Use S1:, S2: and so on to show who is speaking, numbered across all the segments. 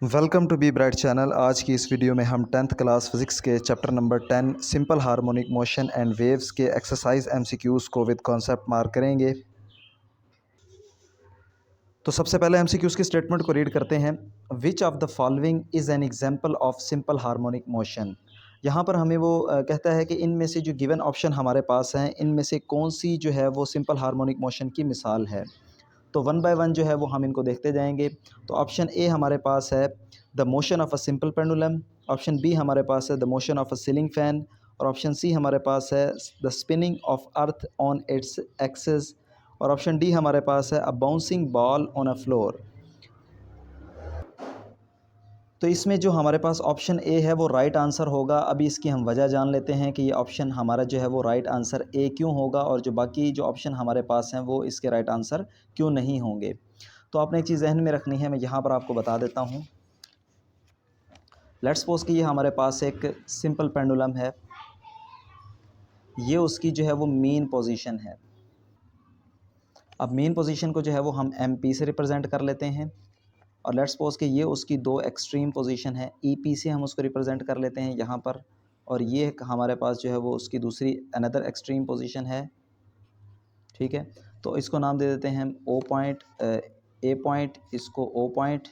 S1: Welcome to B Bright channel. आज की इस वीडियो में हम 10th क्लास फिज़िक्स के chapter number 10 simple harmonic motion and waves के एक्सरसाइज एमसीक्यूज़ को विद कॉन्सेप्ट मार्क करेंगे। तो सबसे पहले एमसीक्यूज़ की स्टेटमेंट को रीड करते हैं। Which of the following is an example of simple harmonic motion. यहाँ पर हमें वो कहता है कि इनमें से जो गिवन ऑप्शन हमारे पास हैं, इनमें से कौन सी जो है वो सिंपल हार्मोनिक मोशन की मिसाल है। तो वन बाय वन जो है वो हम इनको देखते जाएंगे। तो ऑप्शन ए हमारे पास है the motion of a simple pendulum, option B हमारे पास है the motion of a ceiling fan, और ऑप्शन सी हमारे पास है the spinning of earth on its axis, और ऑप्शन डी हमारे पास है a bouncing ball on a floor. तो इसमें जो हमारे पास ऑप्शन ए है वो राइट आंसर होगा। अभी इसकी हम वजह जान लेते हैं कि ये ऑप्शन हमारा जो है वो राइट आंसर ए क्यों होगा, और जो बाकी जो ऑप्शन हमारे पास हैं वो इसके राइट आंसर क्यों नहीं होंगे। तो आपने एक चीज़ जहन में रखनी है, मैं यहाँ पर आपको बता देता हूँ। लेट्स सपोज कि ये हमारे पास एक सिंपल पेंडुलम है, ये उसकी जो है वो मेन पोजीशन है। अब मेन पोजीशन को जो है वो हम एम पी से रिप्रेजेंट कर लेते हैं, और लेट्स सपोज कि ये उसकी दो एक्सट्रीम पोजीशन है, ई पी से हम उसको रिप्रेजेंट कर लेते हैं यहाँ पर, और ये हमारे पास जो है वो उसकी दूसरी अनदर एक्सट्रीम पोजीशन है। ठीक है, तो इसको नाम दे देते हैं हम ओ पॉइंट, ए पॉइंट, इसको ओ पॉइंट,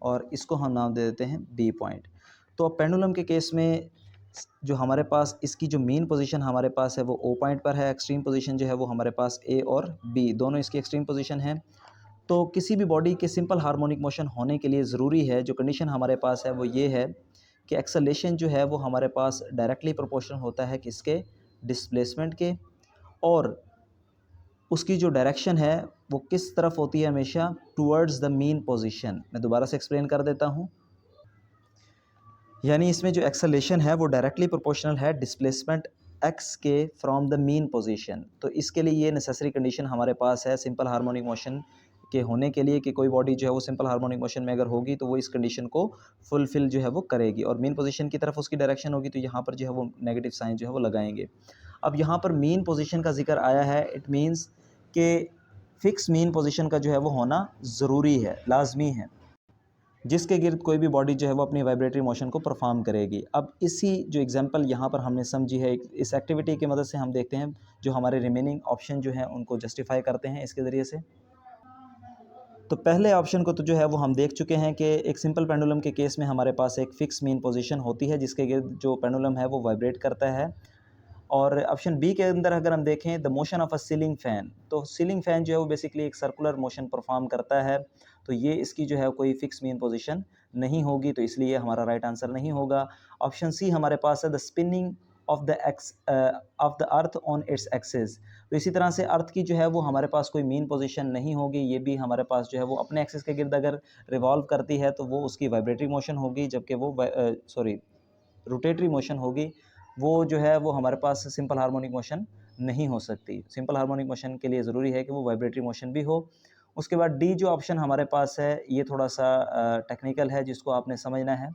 S1: और इसको हम नाम दे देते हैं बी पॉइंट। तो अब पेंडुलम के केस में जो हमारे पास इसकी जो मेन पोजीशन हमारे पास है वो ओ पॉइंट पर है, एक्सट्रीम पोजीशन जो है वो हमारे पास ए और बी दोनों इसकी एक्सट्रीम पोजीशन है। तो किसी भी बॉडी के सिंपल हार्मोनिक मोशन होने के लिए ज़रूरी है, जो कंडीशन हमारे पास है वो ये है कि एक्सेलेरेशन जो है वो हमारे पास डायरेक्टली प्रोपोर्शनल होता है किसके, डिस्प्लेसमेंट के, और उसकी जो डायरेक्शन है वो किस तरफ होती है, हमेशा टूवर्ड्स द मीन पोजीशन। मैं दोबारा से एक्सप्लेन कर देता हूँ। यानी इसमें जो एक्सेलेरेशन है वो डायरेक्टली प्रोपोर्शनल है डिस्प्लेसमेंट एक्स के फ्रॉम द मीन पोजीशन। तो इसके लिए ये नेसेसरी कंडीशन हमारे पास है सिंपल हार्मोनिक मोशन के होने के लिए, कि कोई बॉडी जो है वो सिंपल हार्मोनिक मोशन में अगर होगी तो वो इस कंडीशन को फुलफिल जो है वो करेगी, और मीन पोजीशन की तरफ उसकी डायरेक्शन होगी, तो यहाँ पर जो है वो नेगेटिव साइन जो है वो लगाएंगे। अब यहाँ पर मीन पोजीशन का जिक्र आया है, इट मीन्स कि फ़िक्स मीन पोजीशन का जो है वो होना ज़रूरी है, लाजमी है, जिसके गिर्द कोई भी बॉडी जो है वो अपनी वाइब्रेटरी मोशन को परफॉर्म करेगी। अब इसी जो एग्जांपल यहाँ पर हमने समझी है, इस एक्टिविटी की मदद से हम देखते हैं जो हमारे रिमेनिंग ऑप्शन जो हैं उनको जस्टिफाई करते हैं इसके ज़रिए से। तो पहले ऑप्शन को तो जो है वो हम देख चुके हैं कि एक सिंपल पेंडुलम के केस में हमारे पास एक फ़िक्स मीन पोजीशन होती है जिसके गिर्द जो पेंडुलम है वो वाइब्रेट करता है। और ऑप्शन बी के अंदर अगर हम देखें the motion of a ceiling fan, तो सीलिंग फ़ैन जो है वो बेसिकली एक सर्कुलर मोशन परफॉर्म करता है, तो ये इसकी जो है कोई फिक्स मीन पोजीशन नहीं होगी, तो इसलिए हमारा राइट आंसर नहीं होगा। ऑप्शन सी हमारे पास है the spinning of the earth on its axis. तो इसी तरह से अर्थ की जो है वो हमारे पास कोई मीन पोजीशन नहीं होगी, ये भी हमारे पास जो है वो अपने एक्सिस के गिर्द अगर रिवॉल्व करती है तो वो उसकी वाइब्रेटरी मोशन होगी, जबकि वो रोटेटरी मोशन होगी, वो जो है वो हमारे पास सिंपल हार्मोनिक मोशन नहीं हो सकती। सिंपल हार्मोनिक मोशन के लिए ज़रूरी है कि वो वाइब्रेटरी मोशन भी हो। उसके बाद डी जो ऑप्शन हमारे पास है ये थोड़ा सा टेक्निकल है, जिसको आपने समझना है।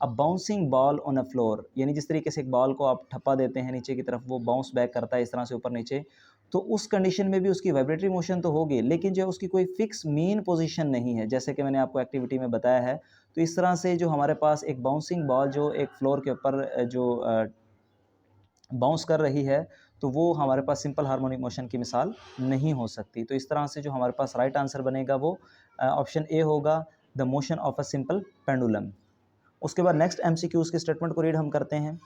S1: अब bouncing ball on a floor, यानी जिस तरीके से एक बॉल को आप ठप्पा देते हैं नीचे की तरफ, वो बाउंस बैक करता है इस तरह से ऊपर नीचे, तो उस कंडीशन में भी उसकी वाइब्रेटरी मोशन तो होगी, लेकिन जो है उसकी कोई फिक्स मीन पोजीशन नहीं है, जैसे कि मैंने आपको एक्टिविटी में बताया है। तो इस तरह से जो हमारे पास एक बाउंसिंग बॉल जो एक फ्लोर के ऊपर जो बाउंस कर रही है, तो वो हमारे पास सिंपल हार्मोनिक मोशन की मिसाल नहीं हो सकती। तो इस तरह से जो हमारे पास राइट आंसर बनेगा वो ऑप्शन ए होगा, the motion of a simple pendulum. उसके बाद नेक्स्ट एमसीक्यूज़ की स्टेटमेंट को रीड हम करते हैं।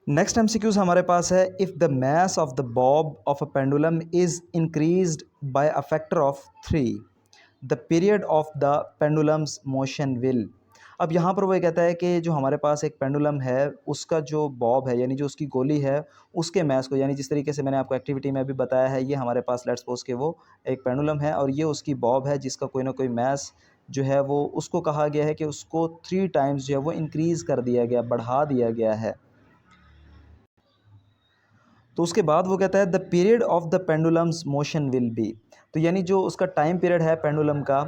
S1: नेक्स्ट एमसीक्यूज़ हमारे पास है, if the mass of the Bob of a pendulum is increased by a factor of 3, the period of the pendulums motion will. अब यहाँ पर वो ये कहता है कि जो हमारे पास एक पेंडुलम है उसका जो बॉब है, यानी जो उसकी गोली है, उसके मास को, यानी जिस तरीके से मैंने आपको एक्टिविटी में अभी बताया है, ये हमारे पास लेट्स सपोज कि वो एक पेंडुलम है और ये उसकी बॉब है जिसका कोई ना कोई मास जो है वो, उसको कहा गया है कि उसको 3 टाइम्स जो है वो इंक्रीज़ कर दिया गया, बढ़ा दिया गया है। तो उसके बाद वो कहता है the period of the pendulums motion will be. तो यानी जो उसका टाइम पीरियड है पेंडुलम का,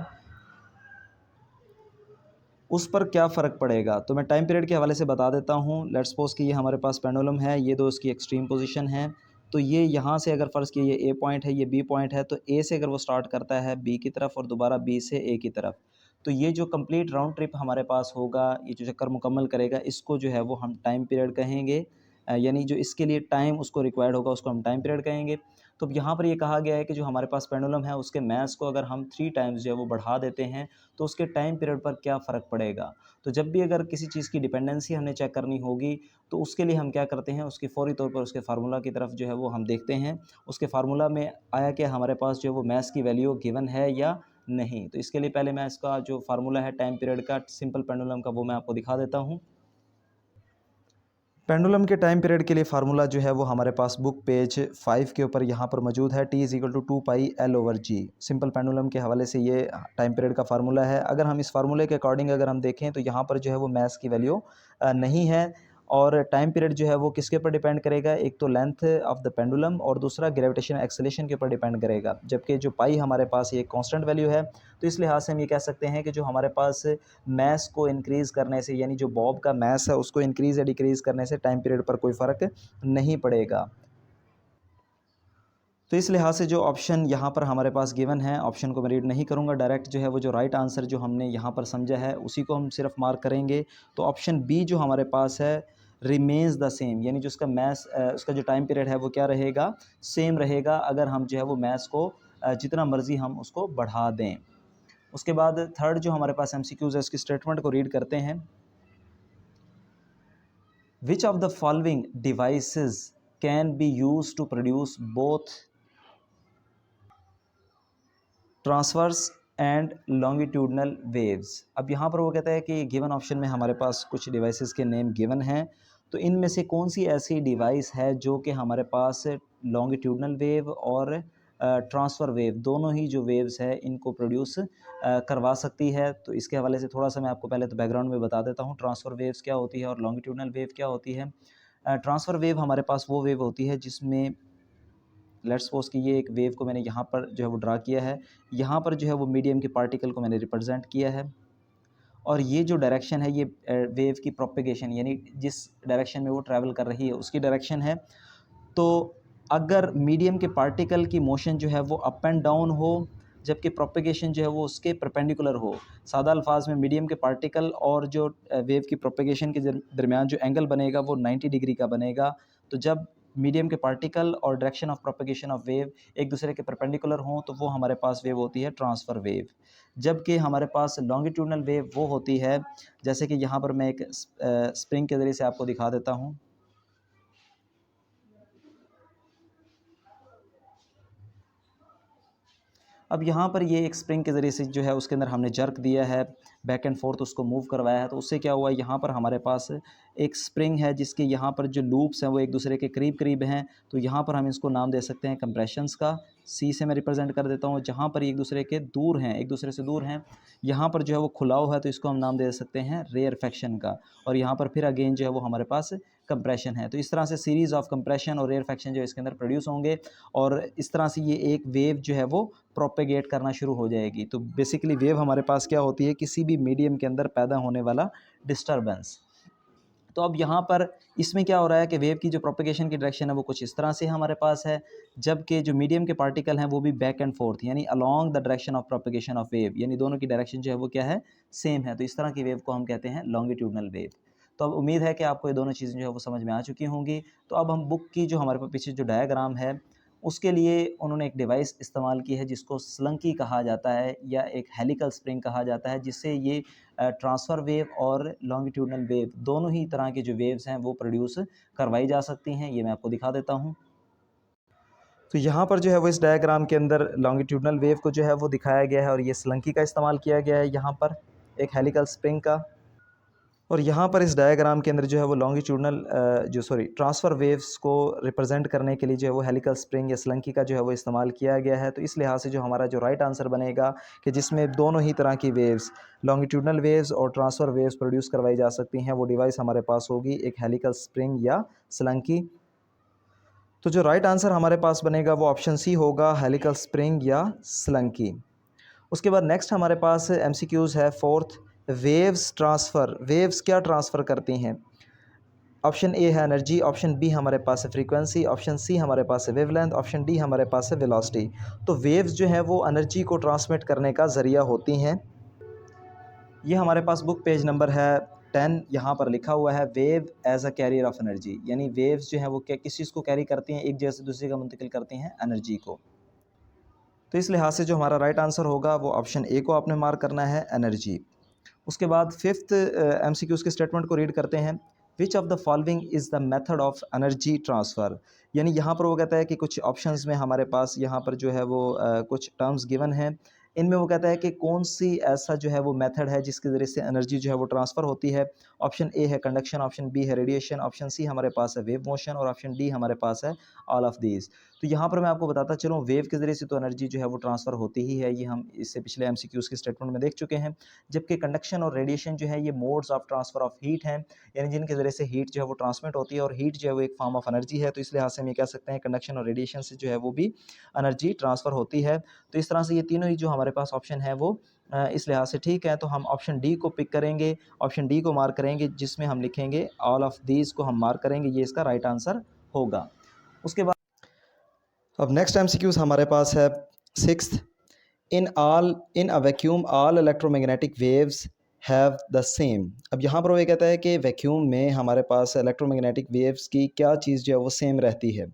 S1: उस पर क्या फ़र्क पड़ेगा। तो मैं टाइम पीरियड के हवाले से बता देता हूँ। लेट्स सपोज कि ये हमारे पास पेंडुलम है, ये दो इसकी एक्सट्रीम पोजीशन है। तो ये यहाँ से अगर फ़र्ज़ किया ये ए पॉइंट है, ये बी पॉइंट है, तो ए से अगर वो स्टार्ट करता है बी की तरफ और दोबारा बी से ए की तरफ, तो ये जो कंप्लीट राउंड ट्रिप हमारे पास होगा, ये जो चक्कर मुकम्मल करेगा, इसको जो है वो हम टाइम पीरियड कहेंगे। यानी जो इसके लिए टाइम उसको रिक्वायर्ड होगा उसको हम टाइम पीरियड कहेंगे। तो अब यहाँ पर ये कहा गया है कि जो हमारे पास पेंडुलम है उसके मास को अगर हम 3 टाइम्स जो है वो बढ़ा देते हैं तो उसके टाइम पीरियड पर क्या फ़र्क पड़ेगा। तो जब भी अगर किसी चीज़ की डिपेंडेंसी हमें चेक करनी होगी तो उसके लिए हम क्या करते हैं, उसकी फ़ौरी तौर पर उसके फार्मूला की तरफ जो है वो हम देखते हैं। उसके फार्मूला में आया कि हमारे पास जो है वो मास की वैल्यू गिवन है या नहीं। तो इसके लिए पहले मैं इसका जो फार्मूला है टाइम पीरियड का सिंपल पेंडुलम का वो मैं आपको दिखा देता हूँ। पेंडुलम के टाइम पीरियड के लिए फार्मूला जो है वो हमारे पास बुक पेज 5 के ऊपर यहाँ पर मौजूद है। T = 2 पाई L/G। सिंपल पेंडुलम के हवाले से ये टाइम पीरियड का फार्मूला है। अगर हम इस फार्मूले के अकॉर्डिंग अगर हम देखें तो यहाँ पर जो है वो मास की वैल्यू नहीं है। और टाइम पीरियड जो है वो किसके ऊपर डिपेंड करेगा, एक तो लेंथ ऑफ द पेंडुलम और दूसरा ग्रेविटेशनल एक्सेलरेशन के ऊपर डिपेंड करेगा। जबकि जो पाई हमारे पास ये कांस्टेंट वैल्यू है, तो इस लिहाज से हम ये कह सकते हैं कि जो हमारे पास मास को इंक्रीज़ करने से, यानी जो बॉब का मास है उसको इंक्रीज़ या डिक्रीज़ करने से टाइम पीरियड पर कोई फ़र्क नहीं पड़ेगा। तो इस लिहाज से जो ऑप्शन यहाँ पर हमारे पास गिवन है, ऑप्शन को मैं रीड नहीं करूँगा, डायरेक्ट जो है वो जो राइट आंसर जो हमने यहाँ पर समझा है उसी को हम सिर्फ मार्क करेंगे। तो ऑप्शन बी जो हमारे पास है रिमेन्स द सेम, यानी जो उसका मास उसका जो टाइम पीरियड है वो क्या रहेगा, सेम रहेगा अगर हम जो है वो मास को जितना मर्ज़ी हम उसको बढ़ा दें। उसके बाद थर्ड जो हमारे पास MCQs है उसकी स्टेटमेंट को रीड करते हैं। Which of the following devices can be use to produce both transverse and longitudinal waves. अब यहाँ पर वो कहता है कि गिवन ऑप्शन में हमारे पास कुछ डिवाइसेस के नेम गिवन हैं, तो इनमें से कौन सी ऐसी डिवाइस है जो कि हमारे पास लॉन्गिट्यूडनल वेव और ट्रांसफ़र वेव दोनों ही जो वेव्स है इनको प्रोड्यूस करवा सकती है। तो इसके हवाले से थोड़ा सा मैं आपको पहले तो बैकग्राउंड में बता देता हूँ, ट्रांसफ़र वेव्स क्या होती है और लॉन्गिट्यूडनल वेव क्या होती है। ट्रांसफ़र वेव हमारे पास वो वेव होती है जिसमें लेट्स सपोज कि ये एक वेव को मैंने यहाँ पर जो है वो ड्रा किया है, यहाँ पर जो है वो मीडियम के पार्टिकल को मैंने रिप्रेजेंट किया है और ये जो डायरेक्शन है ये वेव की प्रोपेगेशन यानी जिस डायरेक्शन में वो ट्रैवल कर रही है उसकी डायरेक्शन है। तो अगर मीडियम के पार्टिकल की मोशन जो है वो अप एंड डाउन हो जबकि प्रोपेगेशन जो है वो उसके परपेंडिकुलर हो, सादा अल्फाज में मीडियम के पार्टिकल और जो वेव की प्रोपेगेशन के दरमियान जो एंगल बनेगा वो 90 डिग्री का बनेगा। तो जब मीडियम के पार्टिकल और direction of propagation of wave एक दूसरे के परपेंडिकुलर हों तो वो हमारे पास वेव होती है ट्रांसफ़र वेव। जबकि हमारे पास लॉन्गिट्यूडनल वेव वो होती है, जैसे कि यहाँ पर मैं एक स्प्रिंग के ज़रिए से आपको दिखा देता हूँ। अब यहाँ पर ये एक स्प्रिंग के ज़रिए से जो है उसके अंदर हमने जर्क दिया है, बैक एंड फोर्थ उसको मूव करवाया है, तो उससे क्या हुआ, यहाँ पर हमारे पास एक स्प्रिंग है जिसके यहाँ पर जो लूप्स हैं वो एक दूसरे के करीब करीब हैं। तो यहाँ पर हम इसको नाम दे सकते हैं कंप्रेशंस का। सी से मैं रिप्रेजेंट कर देता हूँ। जहाँ पर एक दूसरे के दूर हैं, एक दूसरे से दूर हैं, यहाँ पर जो है वो खुलाव है तो इसको हम नाम दे सकते हैं रेयरफेक्शन का। और यहाँ पर फिर अगेन जो है वो हमारे पास कंप्रेशन है। तो इस तरह से सीरीज़ ऑफ कंप्रेशन और रेयरफेक्शन जो इसके अंदर प्रोड्यूस होंगे और इस तरह से ये एक वेव जो है वो प्रोपेगेट करना शुरू हो जाएगी। तो बेसिकली वेव हमारे पास क्या होती है, किसी भी मीडियम के अंदर पैदा होने वाला डिस्टर्बेंस। तो अब यहाँ पर इसमें क्या हो रहा है कि वेव की जो प्रोपेगेशन की डायरेक्शन है वो कुछ इस तरह से हमारे पास है, जबकि जो मीडियम के पार्टिकल हैं वो भी बैक एंड फोर्थ यानी along the direction of propagation of wave, यानी दोनों की डायरेक्शन जो है वो क्या है, सेम है। तो इस तरह की वेव को हम कहते हैं लॉन्गिट्यूडनल वेव। तो अब उम्मीद है कि आपको ये दोनों चीज़ें जो है वो समझ में आ चुकी होंगी। तो अब हम बुक की जो हमारे पास पीछे जो डायग्राम है उसके लिए उन्होंने एक डिवाइस इस्तेमाल की है जिसको स्लंकी कहा जाता है या एक हेलिकल स्प्रिंग कहा जाता है, जिससे ये ट्रांसफ़र वेव और लॉन्गिट्यूडनल वेव दोनों ही तरह के जो वेव्स हैं वो प्रोड्यूस करवाई जा सकती हैं। ये मैं आपको दिखा देता हूँ। तो यहाँ पर जो है वो इस डायग्राम के अंदर लॉन्गिट्यूडनल वेव को जो है वो दिखाया गया है और ये स्लंकी का इस्तेमाल किया गया है यहाँ पर एक हेलिकल स्प्रिंग का। और यहाँ पर इस डायग्राम के अंदर जो है वो लॉन्गिट्यूडनल ट्रांसफ़र वेव्स को रिप्रेजेंट करने के लिए जो है वो हेलिकल स्प्रिंग या स्लंकी का जो है वो इस्तेमाल किया गया है। तो इस लिहाज से जो हमारा जो राइट आंसर बनेगा कि जिसमें दोनों ही तरह की वेव्स लॉन्गिट्यूडनल वेव्स और ट्रांसफ़र वेव्स प्रोड्यूस करवाई जा सकती हैं, वो डिवाइस हमारे पास होगी एक हेलिकल स्प्रिंग या स्लंकी। तो जो राइट आंसर हमारे पास बनेगा वो ऑप्शन सी होगा, हेलिकल स्प्रिंग या स्लंकी। उसके बाद नेक्स्ट हमारे पास MCQs है फोर्थ, वेव्स ट्रांसफ़र। वेव्स क्या ट्रांसफ़र करती हैं? ऑप्शन ए है एनर्जी, ऑप्शन बी हमारे पास है फ्रीक्वेंसी, ऑप्शन सी हमारे पास है वेवलेंथ, ऑप्शन डी हमारे पास है वेलोसिटी। तो वेव्स जो हैं वो एनर्जी को ट्रांसमिट करने का ज़रिया होती हैं। ये हमारे पास बुक पेज नंबर है 10, यहाँ पर लिखा हुआ है wave as a carrier of energy, यानी वेव्स जो हैं वो किस चीज़ को कैरी करती हैं, एक जगह से दूसरी जगह मुंतकिल करती हैं एनर्जी को। तो इस लिहाज से जो हमारा राइट आंसर होगा वो ऑप्शन ए को आपने मार्क करना है, एनर्जी। उसके बाद फिफ्थ एमसीक्यूज़ के स्टेटमेंट को रीड करते हैं। Which of the following is the method of energy transfer, यानी यहाँ पर वो कहता है कि कुछ ऑप्शंस में हमारे पास यहाँ पर जो है वो कुछ टर्म्स गिवन हैं, इनमें वो कहता है कि कौन सी ऐसा जो है वो मेथड है जिसके ज़रिए से एनर्जी जो है वो ट्रांसफ़र होती है। ऑप्शन ए है कंडक्शन, ऑप्शन बी है रेडिएशन, ऑप्शन सी हमारे पास है वेव मोशन और ऑप्शन डी हमारे पास है ऑल ऑफ दीज। तो यहाँ पर मैं आपको बताता चलूँ, वेव के ज़रिए से तो एनर्जी जो है वो ट्रांसफ़र होती ही है, ये हम इससे पिछले एमसीक्यूज़ के स्टेटमेंट में देख चुके हैं। जबकि कंडक्शन और रेडिएशन जो है ये modes of transfer of heat हैं, यानी जिनके ज़रिए से हीट जो है वो ट्रांसमिट होती है, और हीट जो है वो एक फॉर्म ऑफ एनर्जी है। तो इस लिहाज से हम ये कह सकते हैं कंडक्शन और रेडिएशन से जो है वो भी एनर्जी ट्रांसफ़र होती है। तो इस तरह से ये तीनों ही जो हमारे पास ऑप्शन है वो इस लिहाज से ठीक है। तो हम ऑप्शन डी को पिक करेंगे, ऑप्शन डी को मार्क करेंगे, जिसमें हम लिखेंगे ऑल ऑफ दीज को हम मार्क करेंगे, ये इसका राइट आंसर होगा। उसके बाद अब नेक्स्ट एमसीक्यूज हमारे पास है sixth. In a vacuum all electromagnetic waves have the same. अब यहाँ पर वो ये कहता है कि वैक्यूम में हमारे पास इलेक्ट्रोमैग्नेटिक वेव्स की क्या चीज़ जो है वो सेम रहती है।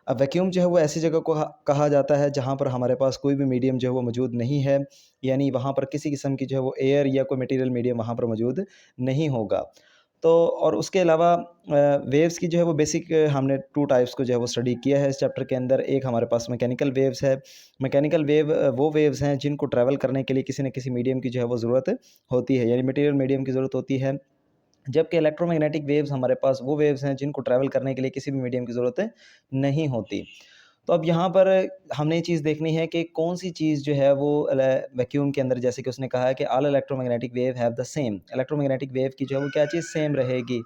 S1: अब वैक्यूम जो है वो ऐसी जगह को कहा जाता है जहाँ पर हमारे पास कोई भी मीडियम जो है वो मौजूद नहीं है, यानी वहाँ पर किसी किस्म की जो है वो एयर या कोई मटेरियल मीडियम वहाँ पर मौजूद नहीं होगा। तो और उसके अलावा वेव्स की जो है वो बेसिक हमने 2 टाइप्स को जो है वो स्टडी किया है इस चैप्टर के अंदर। एक हमारे पास मैकेनिकल वेव्स है। मैकेनिकल वेव वो वेव्स हैं जिनको ट्रैवल करने के लिए किसी न किसी मीडियम की जो है वो ज़रूरत होती है, यानी मटेरियल मीडियम की ज़रूरत होती है। जबकि इलेक्ट्रोमैग्नेटिक वेव्स हमारे पास वो वेव्स हैं जिनको ट्रैवल करने के लिए किसी भी मीडियम की ज़रूरत नहीं होती। तो अब यहाँ पर हमने ये चीज़ देखनी है कि कौन सी चीज़ जो है वो वैक्यूम के अंदर, जैसे कि उसने कहा है कि all electromagnetic wave have the same, electromagnetic wave की जो है वो क्या चीज़ सेम रहेगी।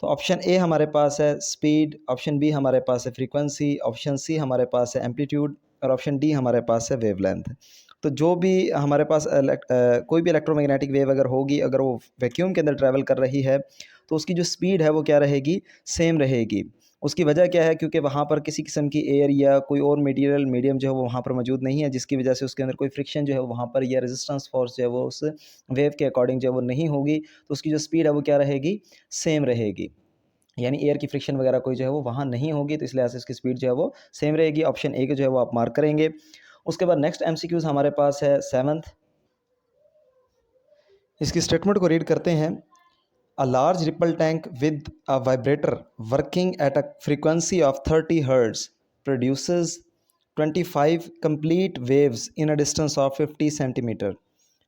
S1: तो ऑप्शन ए हमारे पास है स्पीड, ऑप्शन बी हमारे पास है फ्रीक्वेंसी, ऑप्शन सी हमारे पास है एम्पलीट्यूड और ऑप्शन डी हमारे पास है वेवलेंथ। तो जो भी हमारे पास कोई भी इलेक्ट्रोमैग्नेटिक वेव अगर होगी, अगर वो वैक्यूम के अंदर ट्रैवल कर रही है, तो उसकी जो स्पीड है वो क्या रहेगी, सेम रहेगी। उसकी वजह क्या है, क्योंकि वहाँ पर किसी किस्म की एयर या कोई और मटेरियल मीडियम जो है वो वहाँ पर मौजूद नहीं है, जिसकी वजह से उसके अंदर कोई फ्रिक्शन जो है वहाँ पर या रेजिस्टेंस फोर्स जो है वो उस वेव के अकॉर्डिंग जो है वो नहीं होगी। तो उसकी जो स्पीड है वो क्या रहेगी, सेम रहेगी, यानी एयर की फ्रिक्शन वगैरह कोई जो है वो वहाँ नहीं होगी। तो इसलिए इसकी स्पीड जो है वो सेम रहेगी। ऑप्शन ए को जो है वो आप मार्क करेंगे। उसके बाद नेक्स्ट एमसीक्यूज हमारे पास है सेवंथ। इसकी स्टेटमेंट को रीड करते हैं। A large ripple tank with a vibrator working at a frequency of 30 hertz produces 25 complete waves in a distance of 50 centimetre.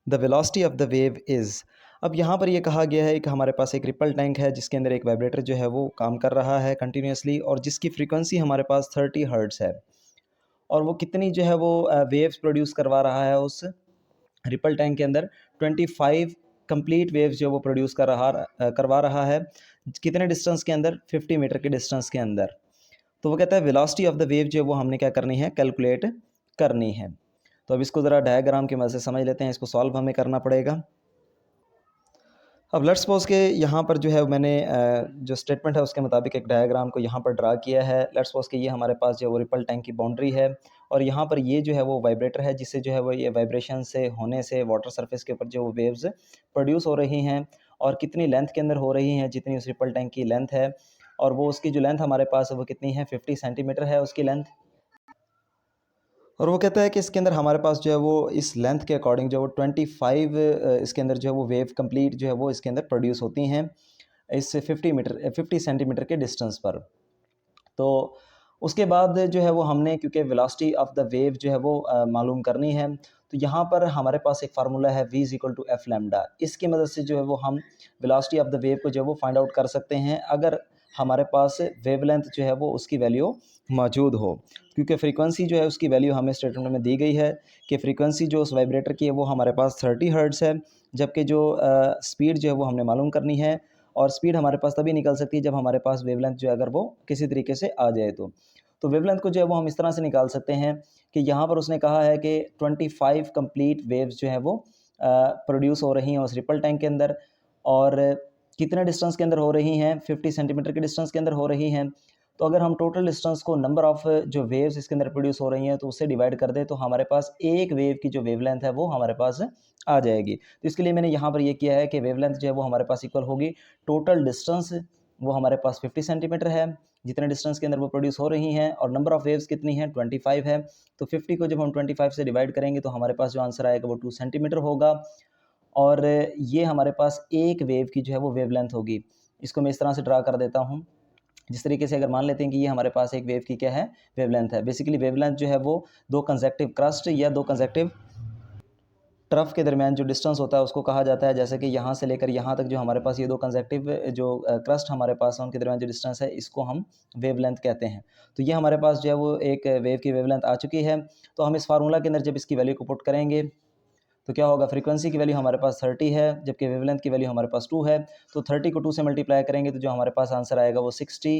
S1: The velocity of the wave is. अब यहाँ पर ये कहा गया है कि हमारे पास एक रिपल टैंक है जिसके अंदर एक वाइब्रेटर जो है वो काम कर रहा है कंटिन्यूसली, और जिसकी फ्रीक्वेंसी हमारे पास 30 हर्ट्ज़ है, और वो कितनी जो है वो वेव्स प्रोड्यूस करवा रहा है उस रिपल टैंक के अंदर, 25 कंप्लीट वेव्स जो वो प्रोड्यूस करवा रहा है। कितने डिस्टेंस के अंदर, 50 मीटर के डिस्टेंस के अंदर। तो वो कहता है वेलोसिटी ऑफ द वेव जो है वो हमने क्या करनी है, कैलकुलेट करनी है। तो अब इसको ज़रा डायग्राम की मदद से समझ लेते हैं, इसको सॉल्व हमें करना पड़ेगा। अब लेट्स सपोज के यहाँ पर जो है मैंने जो स्टेटमेंट है उसके मुताबिक एक डायग्राम को यहाँ पर ड्रा किया है। लेट्स सपोज कि ये हमारे पास जो है वो रिपल टैंक की बाउंड्री है, और यहाँ पर ये जो है वो वाइब्रेटर है, जिससे जो है वो ये वाइब्रेशन से होने से वाटर सरफेस के ऊपर जो वेव्स प्रोड्यूस हो रही हैं, और कितनी लेंथ के अंदर हो रही हैं, जितनी उस रिपल टैंक की लेंथ है, और वो उसकी जो लेंथ हमारे पास है वो कितनी है, 50 सेंटीमीटर है उसकी लेंथ। और वो कहता है कि इसके अंदर हमारे पास जो है वो इस लेंथ के अकॉर्डिंग जो है वो 25 इसके अंदर जो है वो वेव कंप्लीट जो है वो इसके अंदर प्रोड्यूस होती हैं इस 50 सेंटीमीटर के डिस्टेंस पर। तो उसके बाद जो है वो हमने, क्योंकि वेलोसिटी ऑफ द वेव जो है वो मालूम करनी है, तो यहाँ पर हमारे पास एक फार्मूला है v = f लैम्डा। इसकी मदद से जो है वो हम वेलोसिटी ऑफ द वेव को जो है वो फाइंड आउट कर सकते हैं, अगर हमारे पास वेवलेंथ जो है वो उसकी वैल्यू मौजूद हो। क्योंकि फ्रीक्वेंसी जो है उसकी वैल्यू हमें स्टेटमेंट में दी गई है कि फ्रीक्वेंसी जो उस वाइब्रेटर की है वो हमारे पास 30 हर्ट्ज़ है, जबकि जो स्पीड जो है वो हमने मालूम करनी है, और स्पीड हमारे पास तभी निकल सकती है जब हमारे पास वेवलेंथ जो है अगर वो किसी तरीके से आ जाए। तो वेवलेंथ को जो है वो हम इस तरह से निकाल सकते हैं कि यहाँ पर उसने कहा है कि 25 कंप्लीट वेव्स जो है वो प्रोड्यूस हो रही हैं उस रिपल टैंक के अंदर, और कितने डिस्टेंस के अंदर हो रही हैं, 50 सेंटीमीटर के डिस्टेंस के अंदर हो रही हैं। तो अगर हम टोटल डिस्टेंस को नंबर ऑफ़ जो वेव्स इसके अंदर प्रोड्यूस हो रही हैं तो उससे डिवाइड कर दें, तो हमारे पास एक वेव की जो वेवलेंथ है वो हमारे पास आ जाएगी। तो इसके लिए मैंने यहाँ पर ये किया है कि वेवलेंथ जो है वो हमारे पास इक्वल होगी टोटल डिस्टेंस, वो हमारे पास 50 सेंटीमीटर है, जितने डिस्टेंस के अंदर वो प्रोड्यूस हो रही हैं, और नंबर ऑफ़ वेव्स कितनी है 25 है। तो 50 को जब हम 25 से डिवाइड करेंगे तो हमारे पास जो आंसर आएगा वो 2 सेंटीमीटर होगा, और ये हमारे पास एक वेव की जो है वो वेवलेंथ होगी। इसको मैं इस तरह से ड्रा कर देता हूँ, जिस तरीके से अगर मान लेते हैं कि ये हमारे पास एक वेव की क्या है, वेवलेंथ है। बेसिकली वेवलेंथ जो है वो दो कंसेक्टिव क्रस्ट या दो कंसेक्टिव ट्रफ के दरमियान जो डिस्टेंस होता है उसको कहा जाता है। जैसे कि यहाँ से लेकर यहाँ तक जो हमारे पास ये दो कंसेक्टिव जो क्रस्ट हमारे पास है उनके दरमियान जो डिस्टेंस है इसको हम वेवलेंथ कहते हैं। तो ये हमारे पास जो है वो एक वेव की वेवलेंथ आ चुकी है। तो हम इस फार्मूला के अंदर जब इसकी वैल्यू को पुट करेंगे तो क्या होगा, फ्रीक्वेंसी की वैल्यू हमारे पास 30 है, जबकि वेवलेंथ की वैल्यू हमारे पास 2 है। तो 30 को 2 से मल्टीप्लाई करेंगे तो जो हमारे पास आंसर आएगा वो 60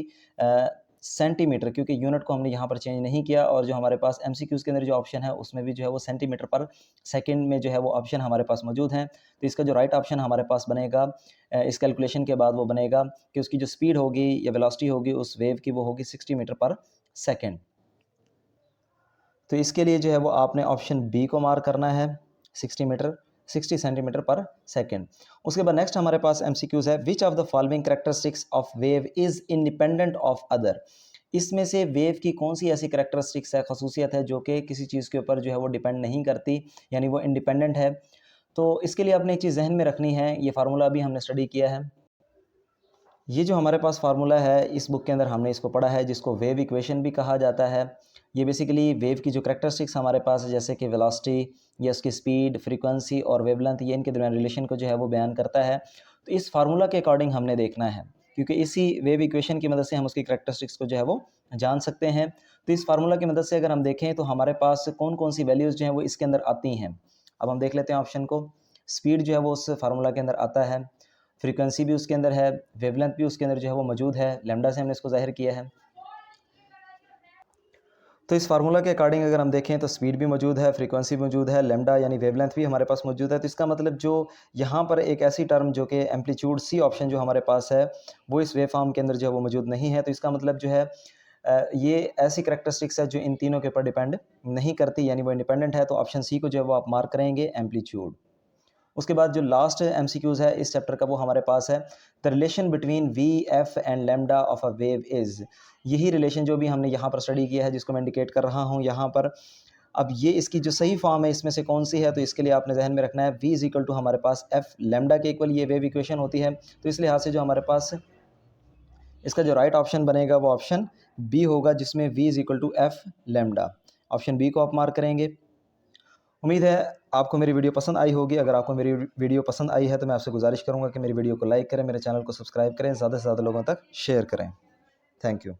S1: सेंटीमीटर, क्योंकि यूनिट को हमने यहाँ पर चेंज नहीं किया। और जो हमारे पास एमसीक्यूज़ के अंदर जो ऑप्शन है उसमें भी जो है वो सेंटीमीटर पर सेकंड में जो है वो ऑप्शन हमारे पास मौजूद हैं। तो इसका जो राइट ऑप्शन हमारे पास बनेगा इस कैलकुलेशन के बाद वो बनेगा कि उसकी जो स्पीड होगी या वेलोसिटी होगी उस वेव की वो होगी 60 मीटर पर सेकेंड। तो इसके लिए जो है वो आपने ऑप्शन बी को मार्क करना है, 60 सेंटीमीटर पर सेकेंड। उसके बाद नेक्स्ट हमारे पास एमसीक्यूज है, विच of the following characteristics of wave is independent of other. इसमें से वेव की कौन सी ऐसी कैरेक्टरिस्टिक्स है, खसूसियत है जो कि किसी चीज़ के ऊपर जो है वो डिपेंड नहीं करती, यानी वो इंडिपेंडेंट है। तो इसके लिए आपने एक चीज़ जहन में रखनी है, ये फार्मूला भी हमने स्टडी किया है। ये जो हमारे पास फार्मूला है इस बुक के अंदर हमने इसको पढ़ा है, जिसको वेव इक्वेशन भी कहा जाता है। ये बेसिकली वेव की जो कैरेक्टरिस्टिक्स हमारे पास है, जैसे कि वेलोसिटी या उसकी स्पीड, फ्रीक्वेंसी और वेवलेंथ, ये इनके दरमियान रिलेशन को जो है वो बयान करता है। तो इस फार्मूला के अकॉर्डिंग हमने देखना है, क्योंकि इसी वेव इक्वेशन की मदद से हम उसकी कैरेक्टरिस्टिक्स को जो है वो जान सकते हैं। तो इस फार्मूला की मदद से अगर हम देखें तो हमारे पास कौन कौन सी वैल्यूज़ जो हैं वो इसके अंदर आती हैं। अब हम देख लेते हैं ऑप्शन को। स्पीड जो है वो उस फार्मूला के अंदर आता है, फ्रीक्वेंसी भी उसके अंदर है, वेवलेंथ भी उसके अंदर जो है वो मौजूद है, लैम्डा से हमने इसको ज़ाहिर किया है। तो इस फार्मूला के अकॉर्डिंग अगर हम देखें तो स्पीड भी मौजूद है, फ्रीक्वेंसी भी मौजूद है, लैम्डा यानी वेवलेंथ भी हमारे पास मौजूद है। तो इसका मतलब जो यहाँ पर एक ऐसी टर्म जो कि एम्पलीट्यूड सी ऑप्शन जो हमारे पास है वो इस वेव फॉर्म के अंदर जो है वो मौजूद नहीं है। तो इसका मतलब जो है ये ऐसी करैक्टरिस्टिक्स है जो इन तीनों के ऊपर डिपेंड नहीं करती, यानी वो इंडिपेंडेंट है। तो ऑप्शन सी को जो है वो आप मार्क करेंगे, एम्पलीट्यूड। उसके बाद जो लास्ट एमसीक्यूज़ है इस चैप्टर का वो हमारे पास है, the relation between V F and lambda of a wave is. यही रिलेशन जो भी हमने यहाँ पर स्टडी किया है, जिसको मैं इंडिकेट कर रहा हूँ यहाँ पर। अब ये इसकी जो सही फॉर्म है इसमें से कौन सी है, तो इसके लिए आपने जहन में रखना है v इज इक्वल टू हमारे पास एफ लैम्डा के इक्वल ये वेव इक्वेशन होती है। तो इस लिहाज से जो हमारे पास इसका जो राइट ऑप्शन बनेगा वो ऑप्शन बी होगा, जिसमें v is equal to f lambda. Option B को आप मार्क करेंगे। उम्मीद है आपको मेरी वीडियो पसंद आई होगी। अगर आपको मेरी वीडियो पसंद आई है तो मैं आपसे गुजारिश करूंगा कि मेरी वीडियो को लाइक करें, मेरे चैनल को सब्सक्राइब करें, ज़्यादा से ज़्यादा लोगों तक शेयर करें। Thank you.